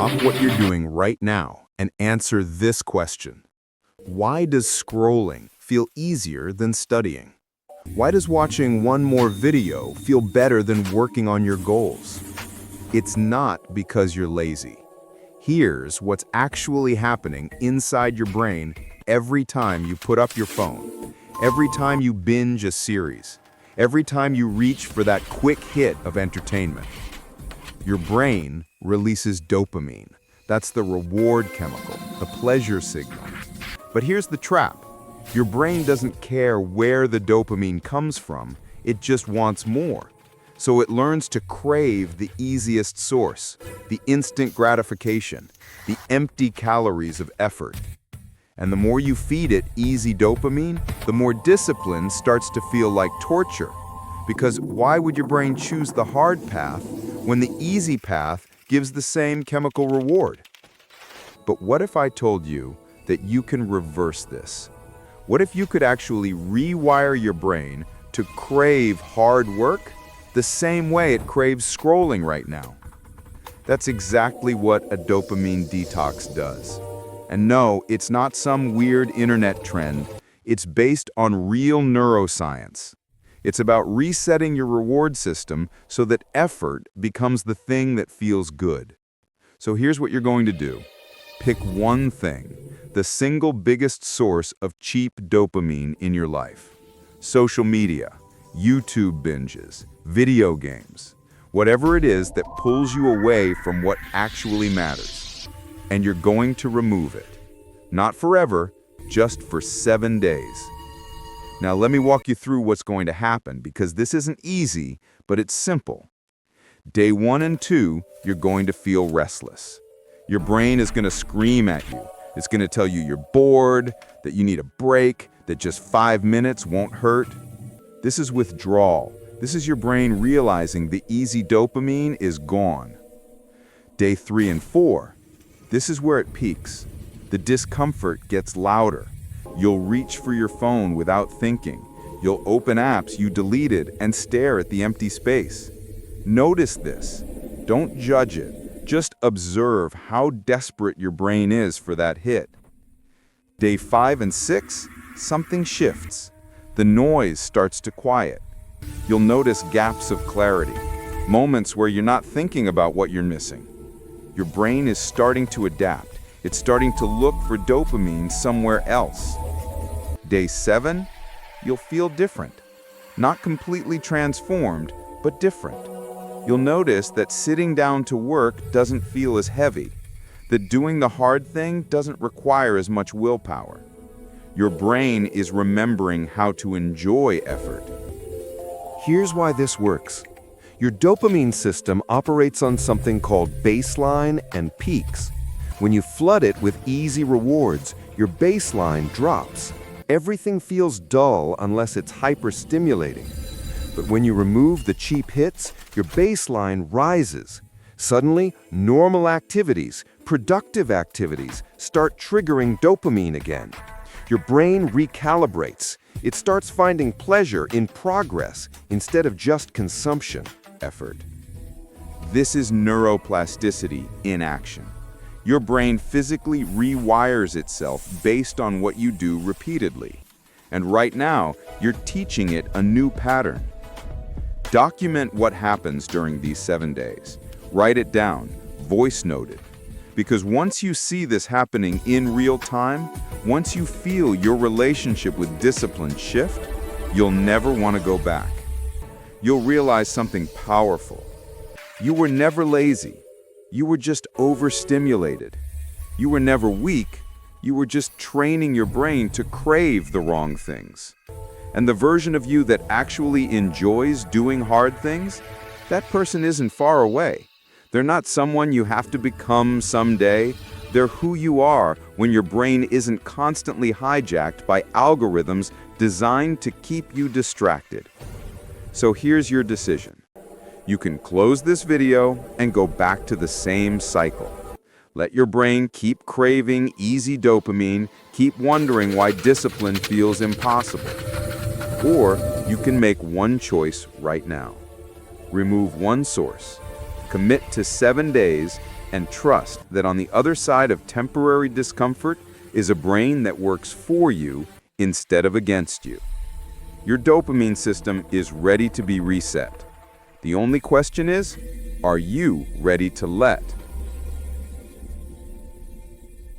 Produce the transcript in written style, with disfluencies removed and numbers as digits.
Stop what you're doing right now and answer this question. Why does scrolling feel easier than studying? Why does watching one more video feel better than working on your goals? It's not because you're lazy. Here's what's actually happening inside your brain every time you put up your phone, every time you binge a series, every time you reach for that quick hit of entertainment. Your brain releases dopamine. That's the reward chemical, the pleasure signal. But here's the trap. Your brain doesn't care where the dopamine comes from, it just wants more. So it learns to crave the easiest source, the instant gratification, the empty calories of effort. And the more you feed it easy dopamine, the more discipline starts to feel like torture. Because why would your brain choose the hard path when the easy path gives the same chemical reward? But what if I told you that you can reverse this? What if you could actually rewire your brain to crave hard work the same way it craves scrolling right now? That's exactly what a dopamine detox does. And no, it's not some weird internet trend. It's based on real neuroscience. It's about resetting your reward system so that effort becomes the thing that feels good. So here's what you're going to do. Pick one thing, the single biggest source of cheap dopamine in your life. Social media, YouTube binges, video games, whatever it is that pulls you away from what actually matters. And you're going to remove it. Not forever, just for 7 days. Now let me walk you through what's going to happen, because this isn't easy, but it's simple. Day 1 and 2, you're going to feel restless. Your brain is going to scream at you. It's going to tell you you're bored, that you need a break, that just 5 minutes won't hurt. This is withdrawal. This is your brain realizing the easy dopamine is gone. Day 3 and 4, this is where it peaks. The discomfort gets louder. You'll reach for your phone without thinking. You'll open apps you deleted and stare at the empty space. Notice this. Don't judge it. Just observe how desperate your brain is for that hit. Day 5 and 6, something shifts. The noise starts to quiet. You'll notice gaps of clarity, moments where you're not thinking about what you're missing. Your brain is starting to adapt. It's starting to look for dopamine somewhere else. Day 7, you'll feel different. Not completely transformed, but different. You'll notice that sitting down to work doesn't feel as heavy, that doing the hard thing doesn't require as much willpower. Your brain is remembering how to enjoy effort. Here's why this works. Your dopamine system operates on something called baseline and peaks. When you flood it with easy rewards, your baseline drops. Everything feels dull unless it's hyper-stimulating. But when you remove the cheap hits, your baseline rises. Suddenly, normal activities, productive activities, start triggering dopamine again. Your brain recalibrates. It starts finding pleasure in progress instead of just consumption effort. This is neuroplasticity in action. Your brain physically rewires itself based on what you do repeatedly. And right now, you're teaching it a new pattern. Document what happens during these 7 days. Write it down, voice note it. Because once you see this happening in real time, once you feel your relationship with discipline shift, you'll never want to go back. You'll realize something powerful. You were never lazy. You were just overstimulated. You were never weak. You were just training your brain to crave the wrong things. And the version of you that actually enjoys doing hard things, that person isn't far away. They're not someone you have to become someday. They're who you are when your brain isn't constantly hijacked by algorithms designed to keep you distracted. So here's your decision. You can close this video and go back to the same cycle. Let your brain keep craving easy dopamine, keep wondering why discipline feels impossible. Or you can make one choice right now. Remove one source. Commit to 7 days And trust that on the other side of temporary discomfort is a brain that works for you instead of against you. Your dopamine system is ready to be reset. The only question is, are you ready to let